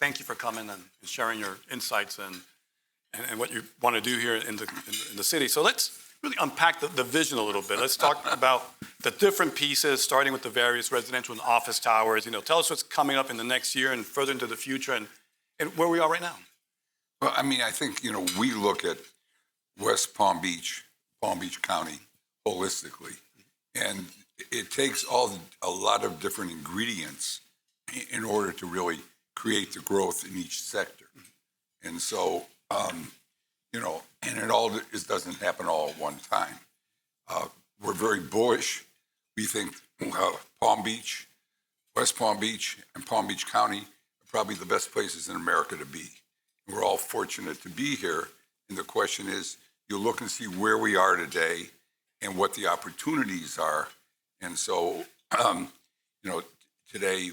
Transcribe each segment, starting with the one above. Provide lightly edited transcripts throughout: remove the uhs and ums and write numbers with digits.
thank you for coming and sharing your insights and what you want to do here in the city. So let's really unpack the vision a little bit. Let's talk about the different pieces, starting with the various residential and office towers. Tell us what's coming up in the next year and further into the future and where we are right now. Well, I mean, I think, we look at West Palm Beach County holistically, and it takes a lot of different ingredients in order to really create the growth in each sector. And so, and it doesn't happen all at one time. We're very bullish. We think Palm Beach, West Palm Beach, and Palm Beach County are probably the best places in America to be. We're all fortunate to be here. And the question is, you look and see where we are today and what the opportunities are. And so, today,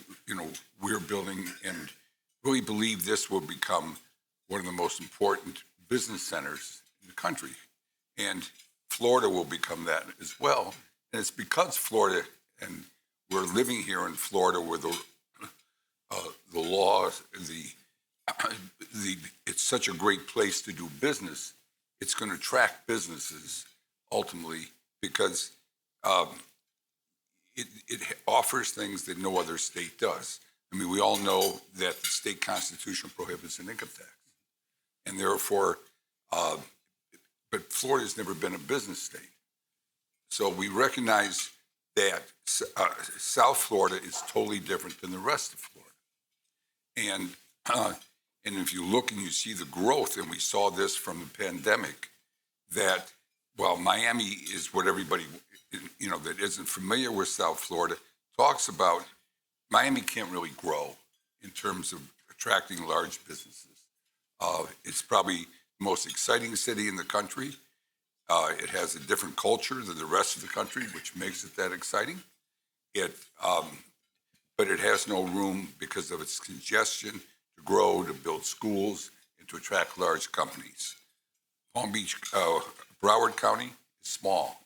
we're building and really believe this will become one of the most important business centers in the country. And Florida will become that as well. And it's because Florida, and we're living here in Florida where the laws, it's such a great place to do business. It's going to attract businesses ultimately because it offers things that no other state does. I mean, we all know that the state constitution prohibits an income tax. And therefore, but Florida's never been a business state. So we recognize that South Florida is totally different than the rest of Florida. And if you look and you see the growth, and we saw this from the pandemic, that while Miami is what everybody, that isn't familiar with South Florida talks about, Miami can't really grow in terms of attracting large businesses. It's probably the most exciting city in the country. It has a different culture than the rest of the country, which makes it that exciting. But it has no room because of its congestion to grow, to build schools, and to attract large companies. Palm Beach, Broward County is small,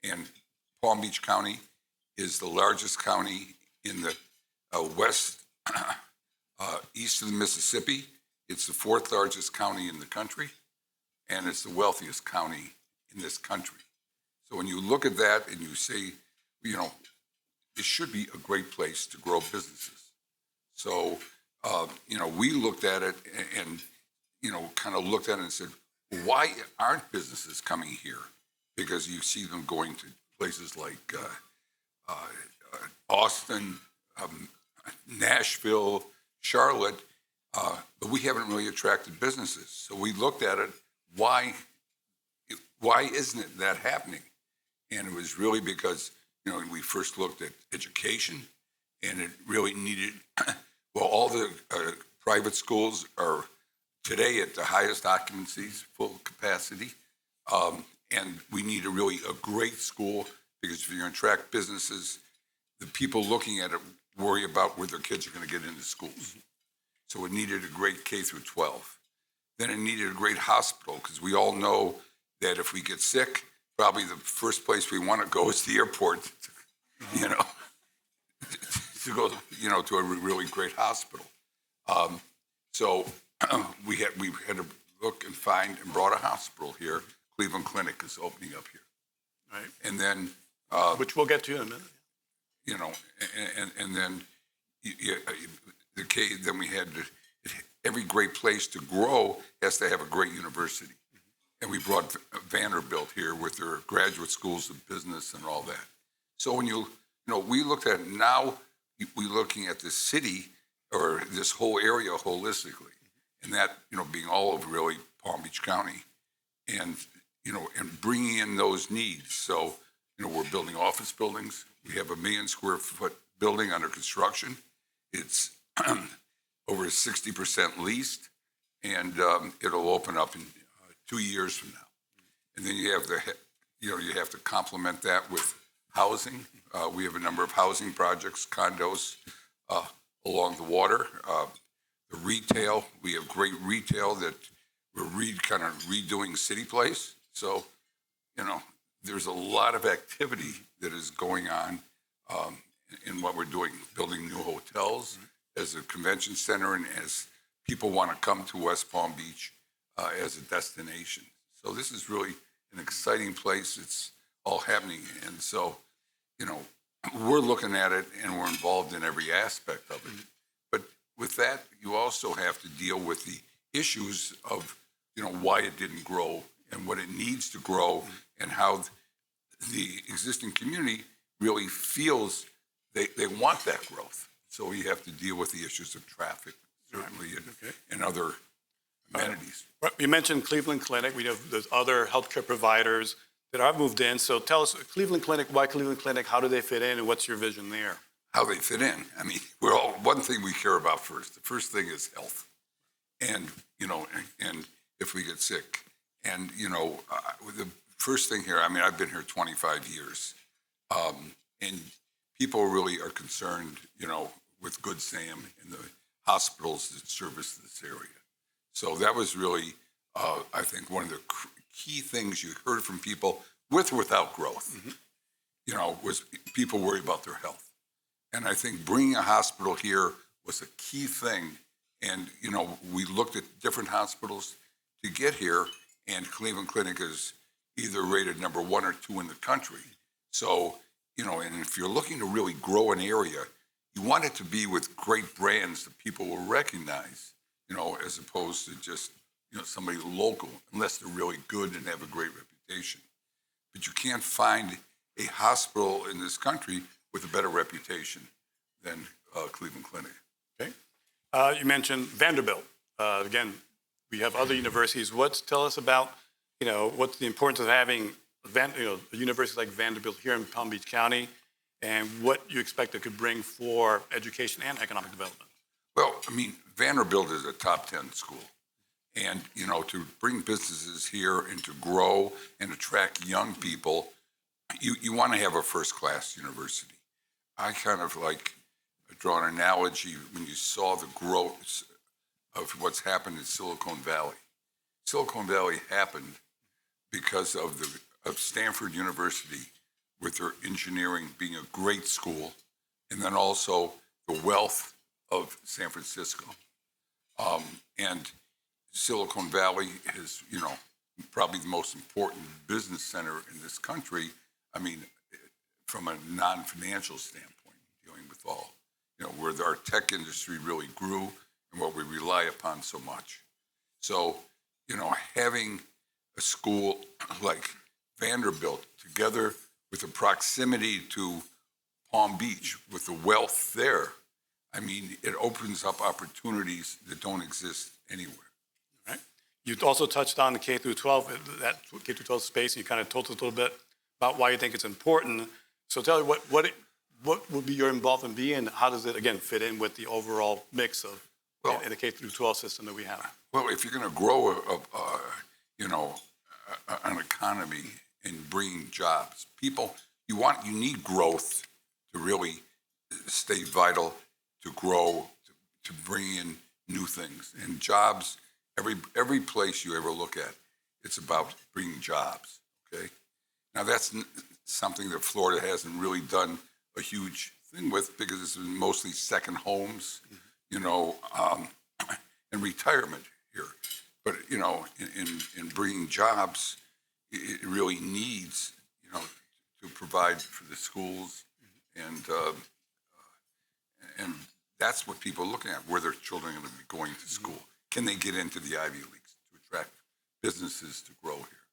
and Palm Beach County is the largest county in the east of the Mississippi. It's the fourth largest county in the country, and it's the wealthiest county in this country. So when you look at that and you say, it should be a great place to grow businesses. So, we looked at it and kind of looked at it and said, why aren't businesses coming here? Because you see them going to places like Austin, Nashville, Charlotte, but we haven't really attracted businesses. So we looked at it, why isn't it that happening? And it was really because, we first looked at education, and it really needed, all the private schools are today at the highest occupancies, full capacity, and we need a great school, because if you're going to attract businesses, the people looking at it worry about where their kids are going to get into schools. Mm-hmm. So it needed a great K through 12. Then it needed a great hospital, because we all know that if we get sick, probably the first place we want to go is the airport, to go, to a really great hospital. So we had to look and find and brought a hospital here. Cleveland Clinic is opening up here, right? And then which we'll get to in a minute. And then then we had every great place to grow has to have a great university. And we brought Vanderbilt here with their graduate schools of business and all that. So when we looked at it, now we're looking at the city or this whole area holistically, and that, being all of really Palm Beach County, and, and bringing in those needs. So, we're building office buildings. We have a 1 million square foot building under construction. It's over 60% leased, and it'll open up in 2 years from now. And then you have to complement that with housing. We have a number of housing projects, condos along the water. The retail, we have great retail that we're kind of redoing City Place. So, there's a lot of activity that is going on in what we're doing, building new hotels as a convention center and as people want to come to West Palm Beach as a destination. So this is really an exciting place. It's all happening. And so, you know, we're looking at it and we're involved in every aspect of it. But with that, you also have to deal with the issues of, you know, why it didn't grow and what it needs to grow and how the existing community really feels they want that growth. So you have to deal with the issues of traffic, certainly, and other amenities. You mentioned Cleveland Clinic. We know there's other healthcare providers that have moved in. So tell us, Cleveland Clinic, why Cleveland Clinic? How do they fit in, and what's your vision there? How they fit in. I mean, one thing we care about first. The first thing is health, and you know, and if we get sick, and you know, the first thing here. I mean, I've been here 25 years, and people really are concerned, you know, with Good Sam and the hospitals that service this area. So that was really, I think, one of the key things you heard from people with or without growth, you know, was people worry about their health. And I think bringing a hospital here was a key thing. And, you know, we looked at different hospitals to get here, and Cleveland Clinic is either rated number 1 or 2 in the country. So, you know, and if you're looking to really grow an area, you want it to be with great brands that people will recognize, you know, as opposed to just, you know, somebody local, unless they're really good and have a great reputation. But you can't find a hospital in this country with a better reputation than Cleveland Clinic. Okay. You mentioned Vanderbilt. Again, we have other universities. Tell us about, you know, what's the importance of having a university like Vanderbilt here in Palm Beach County, and what you expect it could bring for education and economic development. Well, I mean, Vanderbilt is a top 10 school. And, you know, to bring businesses here and to grow and attract young people, you want to have a first-class university. I kind of like draw an analogy when you saw the growth of what's happened in Silicon Valley. Silicon Valley happened because of Stanford University with their engineering being a great school, and then also the wealth of San Francisco. And Silicon Valley is, you know, probably the most important business center in this country. I mean, from a non-financial standpoint, dealing with all, you know, where our tech industry really grew and what we rely upon so much. So, you know, having a school like Vanderbilt together with the proximity to Palm Beach, with the wealth there, I mean, it opens up opportunities that don't exist anywhere. Right. You also touched on the K through 12, that K through 12 space. And you kind of told us a little bit about why you think it's important. So tell me what would be your involvement be, and how does it again fit in with the overall mix of in the K through 12 system that we have? Well, if you're going to grow an economy and bring jobs, you need growth to really stay vital, to grow, to bring in new things and jobs. Every place you ever look at, it's about bringing jobs. Okay, now that's something that Florida hasn't really done a huge thing with, because it's been mostly second homes, you know, and retirement here. But you know, in bringing jobs, it really needs, you know, to provide for the schools, and that's what people are looking at, where their children are going to be going to school. Can they get into the Ivy Leagues to attract businesses to grow here?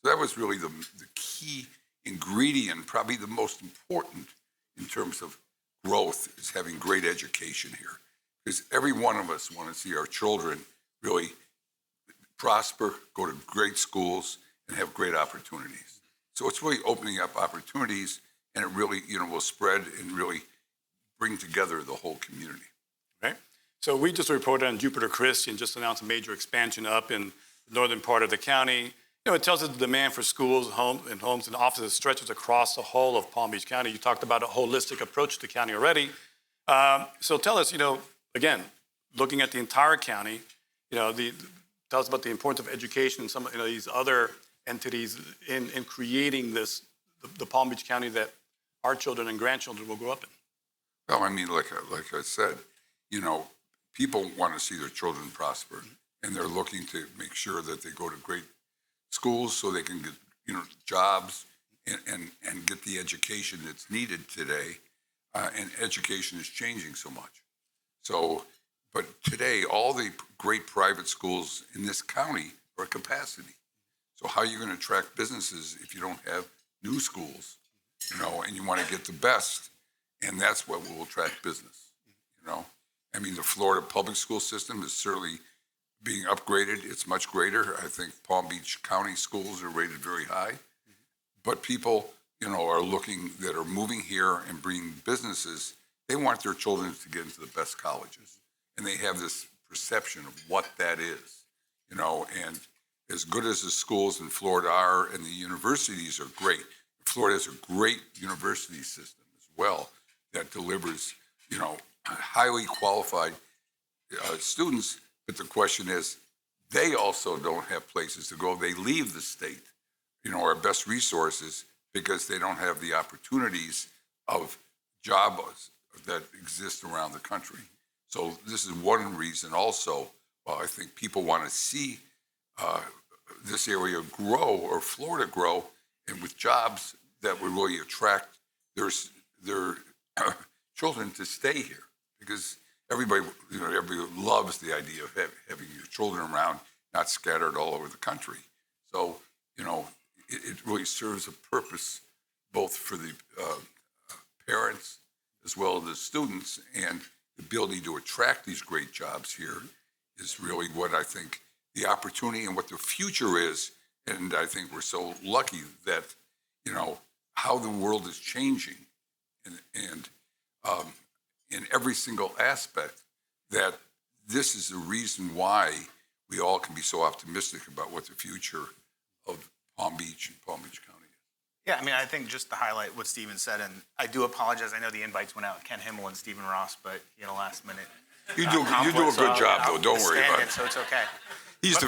So that was really the key ingredient, probably the most important in terms of growth, is having great education here. Because every one of us want to see our children really prosper, go to great schools, and have great opportunities. So it's really opening up opportunities, and it really, you know, will spread and really bring together the whole community. Right. So we just reported on Jupiter Christian just announced a major expansion up in the northern part of the county. You know, it tells us the demand for schools, homes and offices stretches across the whole of Palm Beach County. You talked about a holistic approach to the county already. So tell us, you know, again, looking at the entire county, you know, tell us about the importance of education and some, you know, these other entities in creating the Palm Beach County that our children and grandchildren will grow up in. Well, I mean, like I said, people want to see their children prosper, and they're looking to make sure that they go to great schools so they can get, jobs and get the education that's needed today. And education is changing so much. So, but today, all the great private schools in this county are at capacity. So how are you going to attract businesses if you don't have new schools, and you want to get the best? And that's what will attract business, I mean, the Florida public school system is certainly being upgraded. It's much greater. I think Palm Beach County schools are rated very high. But people, are looking, that are moving here and bringing businesses, they want their children to get into the best colleges. And they have this perception of what that is, and as good as the schools in Florida are and the universities are great, Florida has a great university system as well that delivers, highly qualified students. But the question is, they also don't have places to go. They leave the state, our best resources, because they don't have the opportunities of jobs that exist around the country. So this is one reason also I think people want to see this area grow, or Florida grow, and with jobs that would really attract their children to stay here, because everybody loves the idea of having your children around, not scattered all over the country. So, it really serves a purpose both for the parents as well as the students, and the ability to attract these great jobs here is really what I think the opportunity and what the future is. And I think we're so lucky that, how the world is changing and in every single aspect, that this is the reason why we all can be so optimistic about what the future of Palm Beach and Palm Beach County is. Yeah, I mean, I think just to highlight what Stephen said, and I do apologize. I know the invites went out, Ken Himmel and Stephen Ross, but he had a last minute. You do a good job, though. Don't worry about it. So it's okay. He's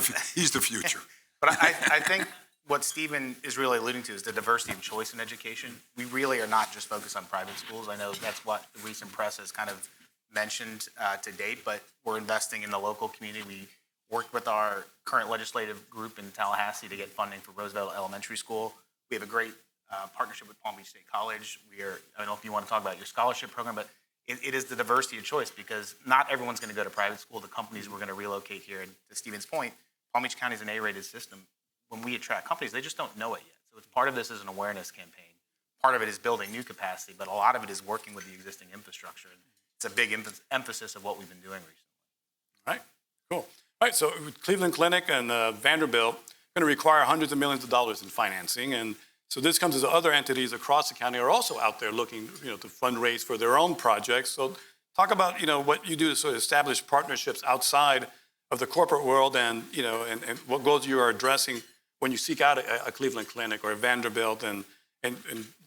the future. But I think what Stephen is really alluding to is the diversity of choice in education. We really are not just focused on private schools. I know that's what the recent press has kind of mentioned to date, but we're investing in the local community. We worked with our current legislative group in Tallahassee to get funding for Roosevelt Elementary School. We have a great partnership with Palm Beach State College. I don't know if you want to talk about your scholarship program, but it is the diversity of choice, because not everyone's going to go to private school. The companies we're going to relocate here, and to Stephen's point, Palm Beach County is an A-rated system. When we attract companies, they just don't know it yet. So it's part of this is an awareness campaign. Part of it is building new capacity, but a lot of it is working with the existing infrastructure. And it's a big emphasis of what we've been doing recently. All right, cool. All right, so Cleveland Clinic and Vanderbilt are going to require hundreds of millions of dollars in financing. And so this comes as other entities across the county are also out there looking, to fundraise for their own projects. So talk about, what you do to sort of establish partnerships outside of the corporate world, and, and what goals you are addressing when you seek out a Cleveland Clinic or a Vanderbilt, and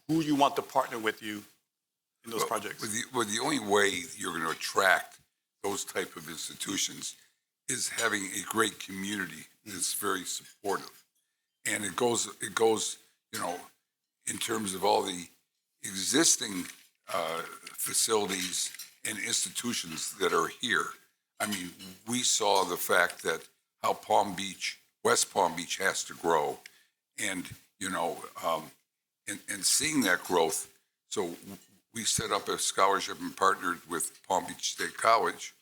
who you want to partner with you in those projects. The only way you're going to attract those type of institutions is having a great community that's very supportive. And it goes, in terms of all the existing facilities and institutions that are here. I mean, we saw the fact that how West Palm Beach has to grow, and, and seeing that growth. So we set up a scholarship and partnered with Palm Beach State College.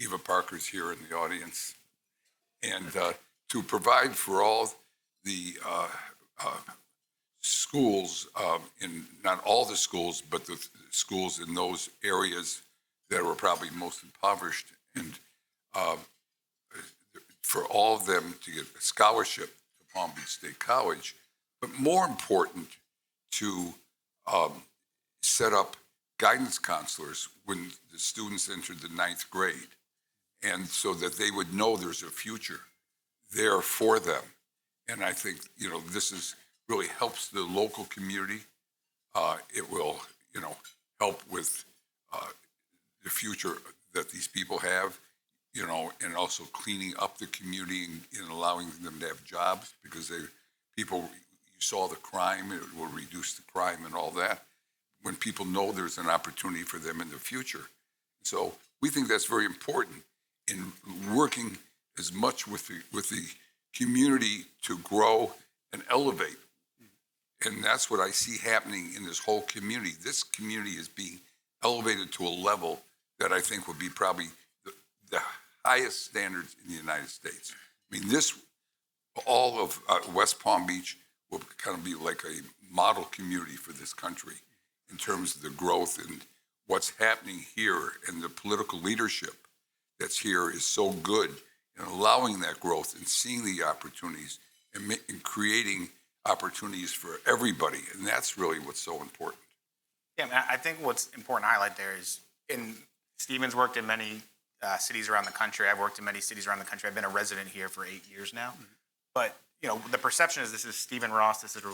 Eva Parker's here in the audience. And to provide for all the schools, in not all the schools, but the schools in those areas that were probably most impoverished, and for all of them to get a scholarship to Palm Beach State College, but more important, to set up guidance counselors when the students entered the 9th grade, and so that they would know there's a future there for them. And I think, this is really helps the local community. It will, help with the future that these people have, and also cleaning up the community and allowing them to have jobs, because you saw the crime, it will reduce the crime and all that. When people know there's an opportunity for them in the future. So we think that's very important in working as much with the community to grow and elevate. And that's what I see happening in this whole community. This community is being elevated to a level that I think would be probably the highest standards in the United States. I mean, all of West Palm Beach will kind of be like a model community for this country in terms of the growth and what's happening here, and the political leadership that's here is so good in allowing that growth and seeing the opportunities and creating opportunities for everybody. And that's really what's so important. Yeah, I mean, I think what's important to highlight there is, Stephen's worked in many cities around the country. I've worked in many cities around the country. I've been a resident here for 8 years now. Mm-hmm. But, the perception is this is Stephen Ross, this is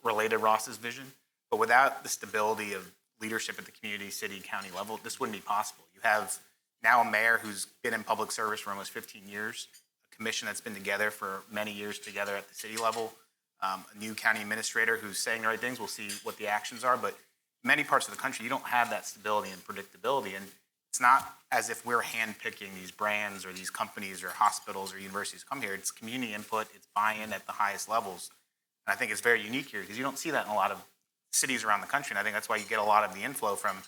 related Ross's vision. But without the stability of leadership at the community, city, county level, this wouldn't be possible. You have now a mayor who's been in public service for almost 15 years, a commission that's been together for many years together at the city level, a new county administrator who's saying the right things. We'll see what the actions are. But many parts of the country, you don't have that stability and predictability. And it's not as if we're handpicking these brands or these companies or hospitals or universities to come here. It's community input. It's buy-in at the highest levels. And I think it's very unique here because you don't see that in a lot of cities around the country. And I think that's why you get a lot of the inflow from,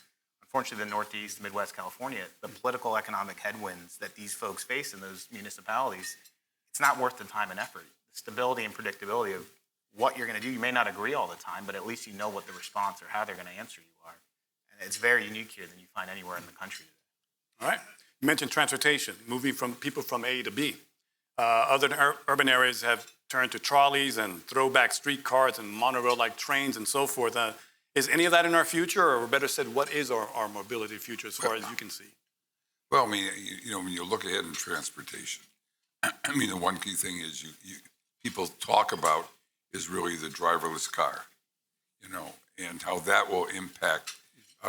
unfortunately, the Northeast, Midwest, California, the political economic headwinds that these folks face in those municipalities. It's not worth the time and effort. The stability and predictability of what you're going to do. You may not agree all the time, but at least you know what the response or how they're going to answer you are. And it's very unique here than you find anywhere in the country today. All right. You mentioned transportation, moving from people from A to B. Other urban areas have turned to trolleys and throwback streetcars and monorail-like trains and so forth. Is any of that in our future, or better said, what is our mobility future as far as you can see? Well, I mean, when you look ahead in transportation, I mean, the one key thing is people talk about is really the driverless car, and how that will impact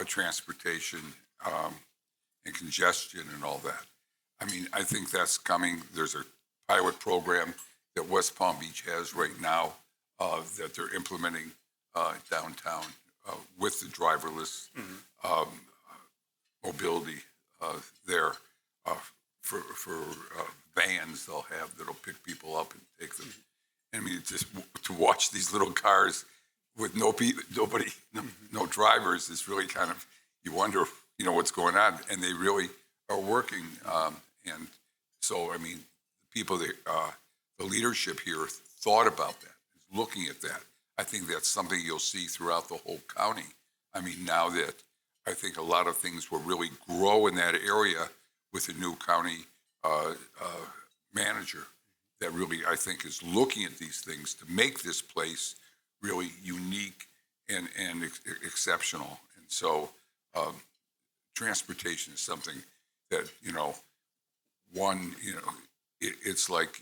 transportation and congestion and all that. I mean, I think that's coming. There's a pilot program that West Palm Beach has right now that they're implementing downtown with the driverless mobility there for vans they'll have that'll pick people up and take them. I mean, just to watch these little cars with no drivers is really kind of, you wonder, what's going on, and they really are working. And so, I mean, people, the leadership here thought about that, is looking at that. I think that's something you'll see throughout the whole county. I mean, now that I think a lot of things will really grow in that area with the new county manager that really, I think, is looking at these things to make this place really unique and exceptional. And so transportation is something that, it's like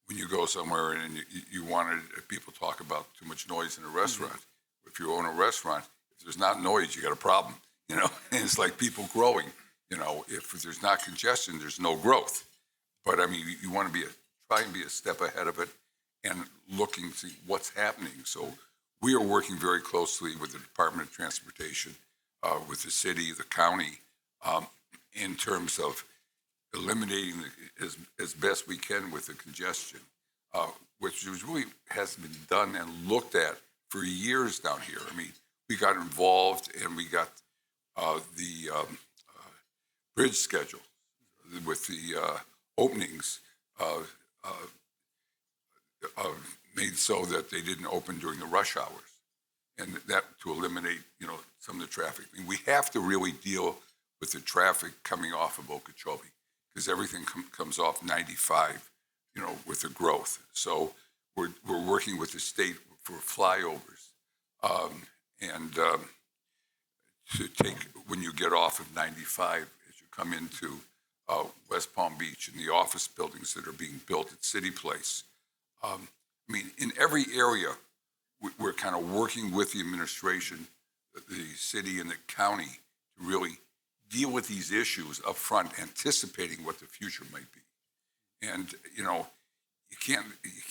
when you go somewhere and you wanted, people talk about too much noise in a restaurant. Mm-hmm. If you own a restaurant, if there's not noise, you got a problem, and it's like people growing, if there's not congestion, there's no growth. But I mean, you want to try and be a step ahead of it and looking to see what's happening. So we are working very closely with the Department of Transportation, with the city, the county, in terms of eliminating as best we can with the congestion, which really has been done and looked at for years down here. I mean, we got involved and we got the bridge schedule with the openings made so that they didn't open during the rush hours, and that to eliminate, some of the traffic. I mean, we have to really deal with the traffic coming off of Okeechobee because everything comes off 95, with the growth. So we're working with the state for flyovers and to take when you get off of 95 as you come into West Palm Beach and the office buildings that are being built at City Place. I mean, in every area, we're kind of working with the administration, the city and the county to really deal with these issues up front, anticipating what the future might be. And, you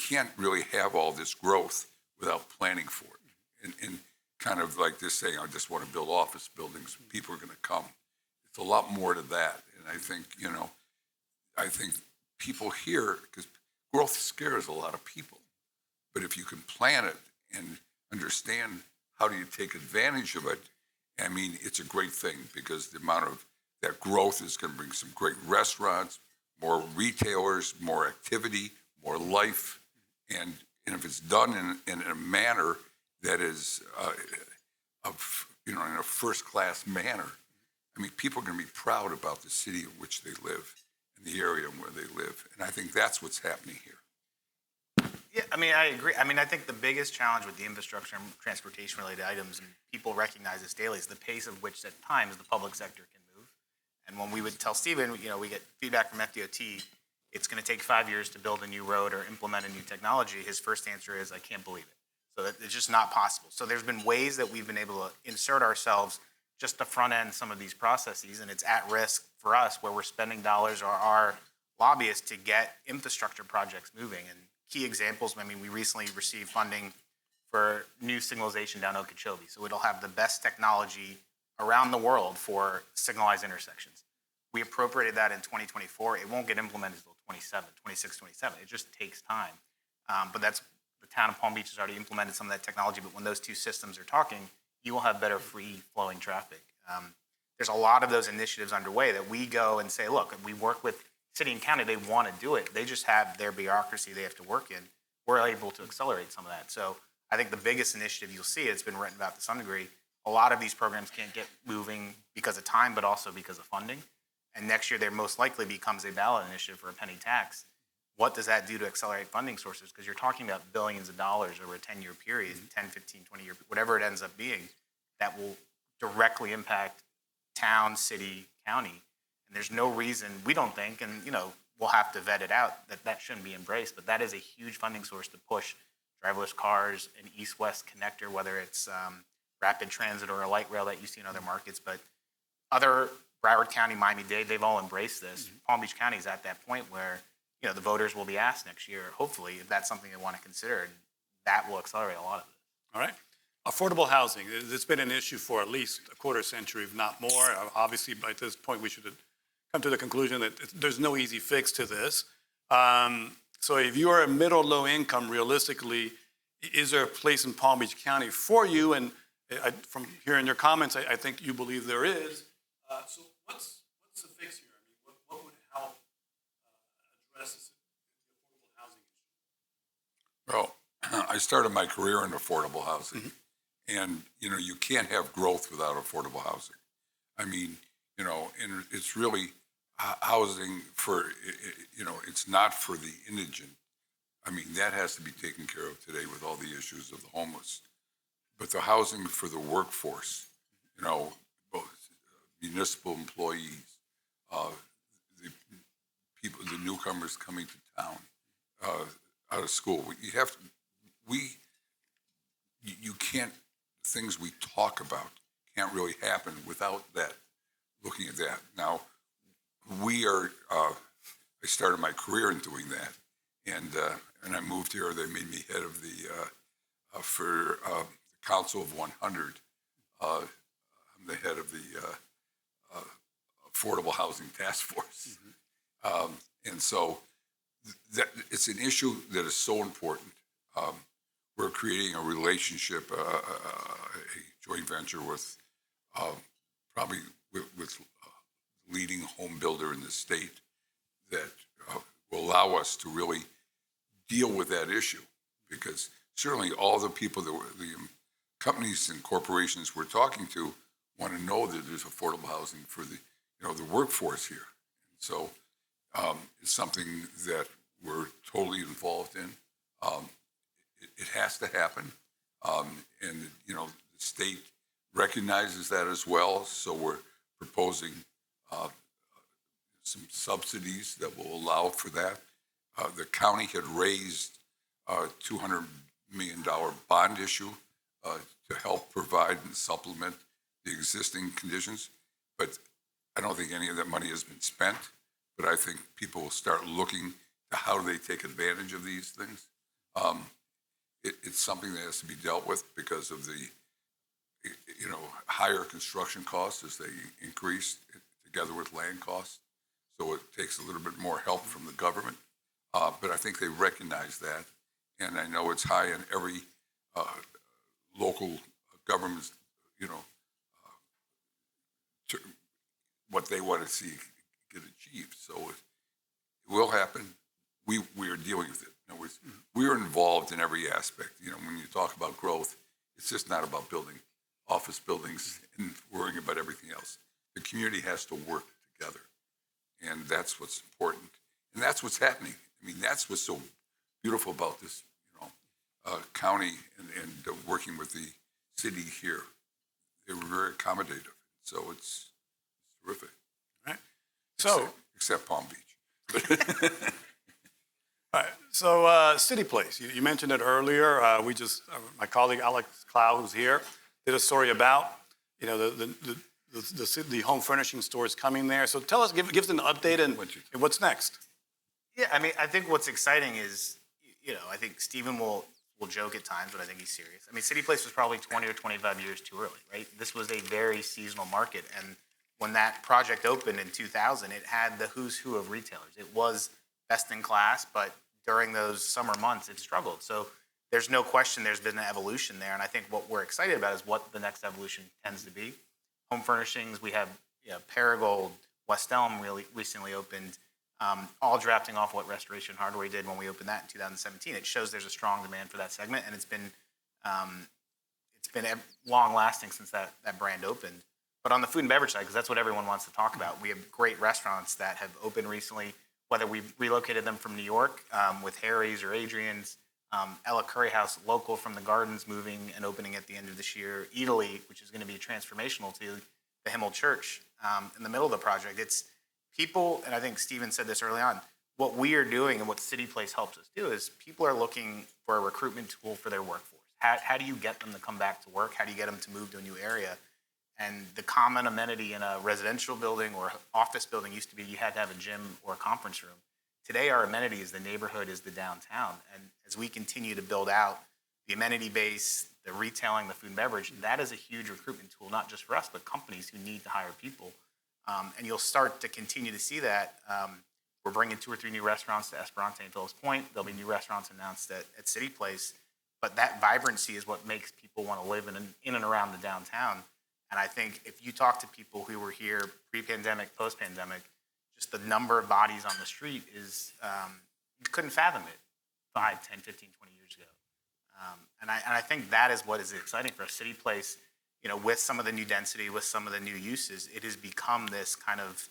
can't really have all this growth without planning for it. And kind of like this saying, I just want to build office buildings, people are going to come. It's a lot more to that. And I think people here, because growth scares a lot of people. But if you can plan it and understand how do you take advantage of it, I mean, it's a great thing because the amount of that growth is going to bring some great restaurants, more retailers, more activity, more life. And if it's done in a manner that is in a first-class manner, I mean, people are going to be proud about the city in which they live and the area where they live. And I think that's what's happening here. Yeah, I mean, I agree. I mean, I think the biggest challenge with the infrastructure and transportation-related items, and people recognize this daily, is the pace of which at times the public sector can move. And when we would tell Stephen, we get feedback from FDOT, it's going to take 5 years to build a new road or implement a new technology, his first answer is, I can't believe it. So that it's just not possible. So there's been ways that we've been able to insert ourselves just to front end some of these processes, and it's at risk for us where we're spending dollars or our lobbyists to get infrastructure projects moving. And key examples, I mean, we recently received funding for new signalization down Okeechobee. So it'll have the best technology around the world for signalized intersections. We appropriated that in 2024. It won't get implemented until 26, 27. It just takes time. But that's the town of Palm Beach has already implemented some of that technology. But when those two systems are talking, you will have better free-flowing traffic. There's a lot of those initiatives underway that we go and say, look, we work with city and county, they want to do it. They just have their bureaucracy they have to work in. We're able to accelerate some of that. So I think the biggest initiative you'll see, it's been written about to some degree, a lot of these programs can't get moving because of time, but also because of funding. And next year, there most likely becomes a ballot initiative for a penny tax. What does that do to accelerate funding sources? Because you're talking about billions of dollars over a 10-year period, 10, 15, 20-year, whatever it ends up being, that will directly impact town, city, county. And there's no reason, we don't think, and we'll have to vet it out, that shouldn't be embraced. But that is a huge funding source to push driverless cars, an east-west connector, whether it's rapid transit or a light rail that you see in other markets. But other Broward County, Miami-Dade, they've all embraced this. Mm-hmm. Palm Beach County is at that point where the voters will be asked next year, hopefully, if that's something they want to consider, and that will accelerate a lot of it. All right. Affordable housing. It's been an issue for at least a quarter century, if not more. Obviously, by this point, we should come to the conclusion that there's no easy fix to this. So if you are a middle, low income, realistically, is there a place in Palm Beach County for you? And from hearing your comments, I think you believe there is. So what's the fix here? I mean, what would help address this affordable housing issue? Well, I started my career in affordable housing. Mm-hmm. And, you can't have growth without affordable housing. I mean, and it's really housing for, it's not for the indigent. I mean, that has to be taken care of today with all the issues of the homeless. But the housing for the workforce, both municipal employees, the people, the newcomers coming to town, out of school. You can't, things we talk about can't really happen without that, looking at that. Now, I started my career in doing that, and I moved here. They made me head of the Council of 100. I'm the head of the Affordable Housing Task Force. Mm-hmm. And so that it's an issue that is so important. We're creating a relationship, a joint venture with probably with leading home builder in the state that will allow us to really deal with that issue. Because certainly all the people, the companies and corporations we're talking to want to know that there's affordable housing for the workforce here. And so it's something that we're totally involved in. It has to happen, and the state recognizes that as well. So we're proposing some subsidies that will allow for that. The county had raised a $200 million bond issue to help provide and supplement the existing conditions, but I don't think any of that money has been spent. But I think people will start looking to how do they take advantage of these things. It's something that has to be dealt with because of the higher construction costs as they increase to together with land costs. So it takes a little bit more help from the government. But I think they recognize that. And I know it's high in every local government's, what they want to see get achieved. So it will happen. We are dealing with it. In other words, we are involved in every aspect. When you talk about growth, it's just not about building office buildings and worrying about everything else. The community has to work together, and that's what's important. And that's what's happening. I mean, that's what's so beautiful about this, county and working with the city here. They were very accommodative, so it's terrific. Right. So, except Palm Beach. all right. So, City Place, you mentioned it earlier. My colleague Alex Clow, who's here, did a story about, the home furnishing stores coming there. So tell us, give us an update and what's next. Yeah, I mean, I think what's exciting is, I think Stephen will joke at times, but I think he's serious. I mean, City Place was probably 20 or 25 years too early, right? This was a very seasonal market. And when that project opened in 2000, it had the who's who of retailers. It was best in class, but during those summer months, it struggled. So there's no question there's been an evolution there. And I think what we're excited about is what the next evolution tends to be. Home furnishings, we have Paragold, West Elm really recently opened, all drafting off what Restoration Hardware did when we opened that in 2017. It shows there's a strong demand for that segment, and it's been long lasting since that brand opened. But on the food and beverage side, because that's what everyone wants to talk about, we have great restaurants that have opened recently, whether we've relocated them from New York with Harry's or Adrian's, Ella Curry House, local from the Gardens, moving and opening at the end of this year, Italy, which is going to be transformational to the Himmel Church in the middle of the project. It's people, and I think Stephen said this early on, what we are doing and what City Place helps us do is people are looking for a recruitment tool for their workforce. How do you get them to come back to work? How do you get them to move to a new area? And the common amenity in a residential building or office building used to be you had to have a gym or a conference room. Today, our amenity is the neighborhood, is the downtown. And as we continue to build out the amenity base, the retailing, the food and beverage, that is a huge recruitment tool, not just for us, but companies who need to hire people. And you'll start to continue to see that. We're bringing 2 or 3 new restaurants to Esperante and Phillips Point. There'll be new restaurants announced at City Place. But that vibrancy is what makes people want to live in and around the downtown. And I think if you talk to people who were here pre-pandemic, post-pandemic, just the number of bodies on the street is, you couldn't fathom it 5, 10, 15, 20 years ago. And I think that is what is exciting for a City Place, with some of the new density, with some of the new uses, it has become this kind of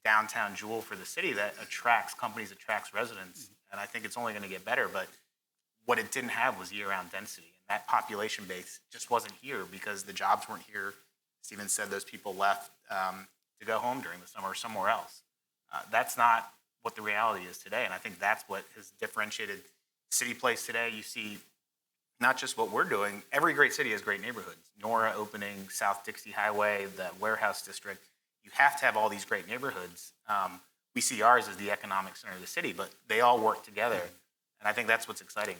downtown jewel for the city that attracts companies, attracts residents. And I think it's only going to get better. But what it didn't have was year-round density. And that population base just wasn't here because the jobs weren't here. Stephen said those people left to go home during the summer or somewhere else. That's not what the reality is today. And I think that's what has differentiated City Place today. You see not just what we're doing. Every great city has great neighborhoods. Nora opening, South Dixie Highway, the Warehouse District. You have to have all these great neighborhoods. We see ours as the economic center of the city, but they all work together. And I think that's what's exciting,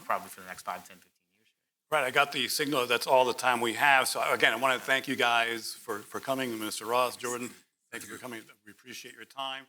probably for the next 5, 10, 15 years. Right, I got the signal that's all the time we have. So again, I want to thank you guys for coming, Mr. Ross, Jordan. Thank you for coming. We appreciate your time.